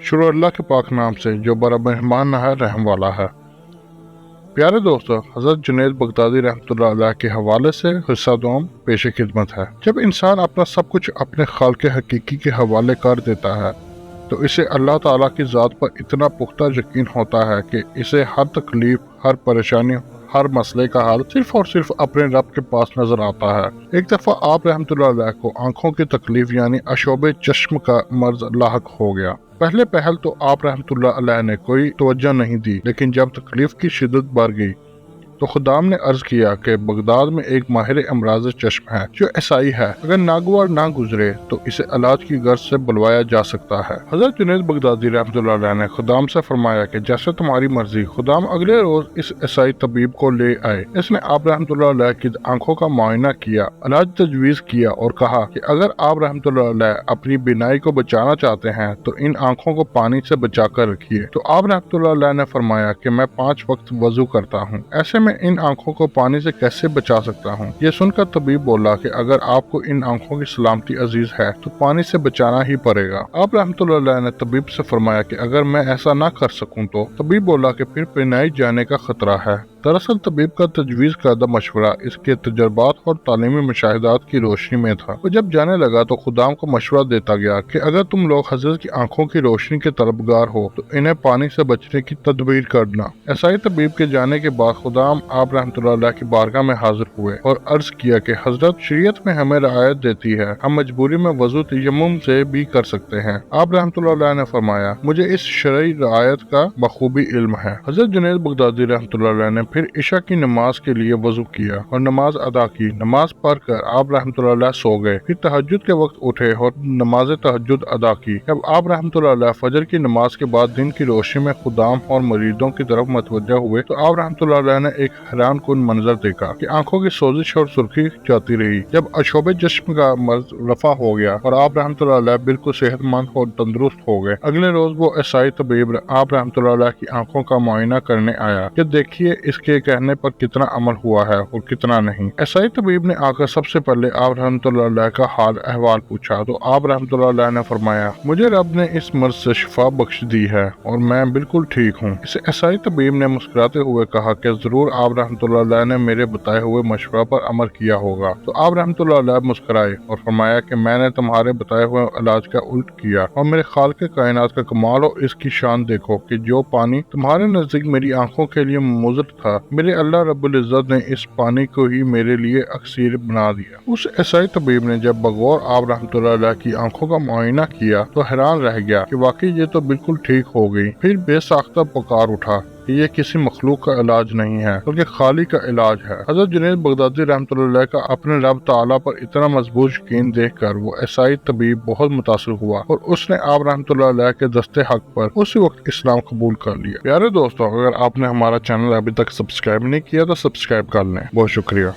शुरू अल्लाह के पाक नाम से जो बड़ा मेहमान नहाय रहम वाला है। प्यारे दोस्तों, हज़रत जुनैद बगदादी रहमतुल्लाह अलैह के हवाले से हिस्सा दोम पेश खिदमत है। जब इंसान अपना सब कुछ अपने खालिक हकीकी के हवाले कर देता है तो इसे अल्लाह ताला की ज़ात पर इतना पुख्ता यकीन होता है कि इसे हर तकलीफ, हर परेशानी, हर मसले का हल सिर्फ और सिर्फ अपने रब के पास नजर आता है। एक दफ़ा आप रहमतुल्लाह अलैह को आंखों की तकलीफ यानी अशोबे चश्म का मर्ज लाहक हो गया। पहले पहल तो आप रहमतुल्लाह अलैह ने कोई तवज्जो नहीं दी, लेकिन जब तकलीफ की शिद्दत बढ़ गई तो खुदाम ने अर्ज किया कि बगदाद में एक माहिर अमराज चश्म है जो ऐसाई है, अगर नागवार ना गुजरे तो इसे इलाज की गर्ज से बुलवाया जा सकता है। हजरत जुनैद बगदादी रहमतुल्लाह अलैह ने खुदाम से फरमाया कि जैसे तुम्हारी मर्जी। खुदाम अगले रोज इस ऐसाई तबीब को ले आए। इसने आप रहमतुल्लाह अलैह की आंखों का मुआयना किया, इलाज तजवीज किया और कहा कि अगर आप रहमतुल्लाह अलैह अपनी बीनाई को बचाना चाहते हैं तो इन आंखों को पानी से बचा कर रखिए। तो आप रहमतुल्लाह अलैह ने फरमाया कि मैं 5 वक्त वजू करता हूँ, ऐसे में इन आंखों को पानी से कैसे बचा सकता हूँ। ये सुनकर तबीब बोला कि अगर आपको इन आंखों की सलामती अजीज है तो पानी से बचाना ही पड़ेगा। आप रहमतुल्लाह अलैह ने तबीब से फरमाया कि अगर मैं ऐसा ना कर सकूं तो। तबीब बोला कि फिर पिनाई जाने का खतरा है। दरअसल तबीब का तजवीज़ करदा मशवरा इसके तजर्बात और तालीमी मुशाहिदात की रोशनी में था। वो जब जाने लगा तो खुदाम को मशवरा देता गया कि अगर तुम लोग हजरत की आंखों की रोशनी के तलबगार हो तो इन्हें पानी से बचने की तदबीर करना। ऐसा ही तबीब के जाने के बाद खुदाम आप रहमतुल्लाह अलैह की बारगाह में हाजिर हुए और अर्ज किया कि हजरत शरीयत में हमें रियायत देती है, हम मजबूरी में वजू तयम्मुम से भी कर सकते हैं। आप रहमतुल्लाह अलैह ने फरमाया, मुझे इस शरई रियायत का बखूबी इल्म है। हजरत जुनैद बगदादी रहमतुल्लाह अलैह ने फिर इशा की नमाज के लिए वजू किया और नमाज अदा की। नमाज पढ़कर आप रहमतुल्लाह अलैह सो गए। फिर तहज्जुद के वक्त उठे और नमाज तहज्जुद अदा की। जब आप रहमतुल्लाह अलैह फजर की नमाज के बाद दिन की रोशनी में खुदाम और मरीदों की तरफ मतवज्जा हुए तो आप रहमतुल्लाह अलैह ने एक हैरान कुन मंजर देखा कि आंखों की सोजिश और सुर्खी जाती रही। जब अशोबे जिस्म का मर्ज रफा हो गया और आप रहमतुल्लाह अलैह बिल्कुल सेहतमंद और तंदुरुस्त हो गए। अगले रोज वो ईसाई तबीब आप रहमतुल्लाह अलैह की आंखों का मुआयना करने आया कि देखिए इसके कहने पर कितना अमल हुआ है और कितना नहीं। ईसाई तबीब ने आकर सबसे पहले आप रहमतुल्लाह अलैह का हाल अहवाल पूछा तो आप रहमतुल्लाह अलैह ने फरमाया, मुझे रब ने इस मर्ज से शिफा बख्श दी है और मैं बिल्कुल ठीक हूँ। इस ईसाई तबीब ने मुस्कुराते हुए कहा कि जरूर आप रहमतुल्लाह अलैह ने मेरे बताए हुए मशवरा पर अमल किया होगा। तो आप रहमतुल्लाह अलैह मुस्कुराए और फरमाया कि मैंने तुम्हारे बताए हुए इलाज का उल्ट किया और मेरे खालिक कायनात का कमाल और इसकी शान देखो कि जो पानी तुम्हारे नजदीक मेरी आंखों के लिए मुज़र था, मेरे अल्लाह रब्बुल इज्जत ने इस पानी को ही मेरे लिए अक्सीर बना दिया। उस ईसाई तबीब ने जब बगौर आप रहमतुल्लाह अलैह की आंखों का मुआयना किया तो हैरान रह गया कि वाकई ये तो बिल्कुल ठीक हो गई। फिर बेसाख्ता पुकार उठा कि ये किसी मखलूक का इलाज नहीं है बल्कि खाली का इलाज है। हजरत जुनैद बगदादी रहमतुल्लाह अलैह का अपने रब ताला पर इतना मजबूत यकीन देखकर वो ईसाई तबीब बहुत मुतासिर हुआ और उसने आप रहमतुल्लाह अलैह के दस्ते हक पर उसी वक्त इस्लाम कबूल कर लिया। प्यारे दोस्तों, अगर आपने हमारा चैनल अभी तक सब्सक्राइब नहीं किया तो सब्सक्राइब कर लें। बहुत शुक्रिया।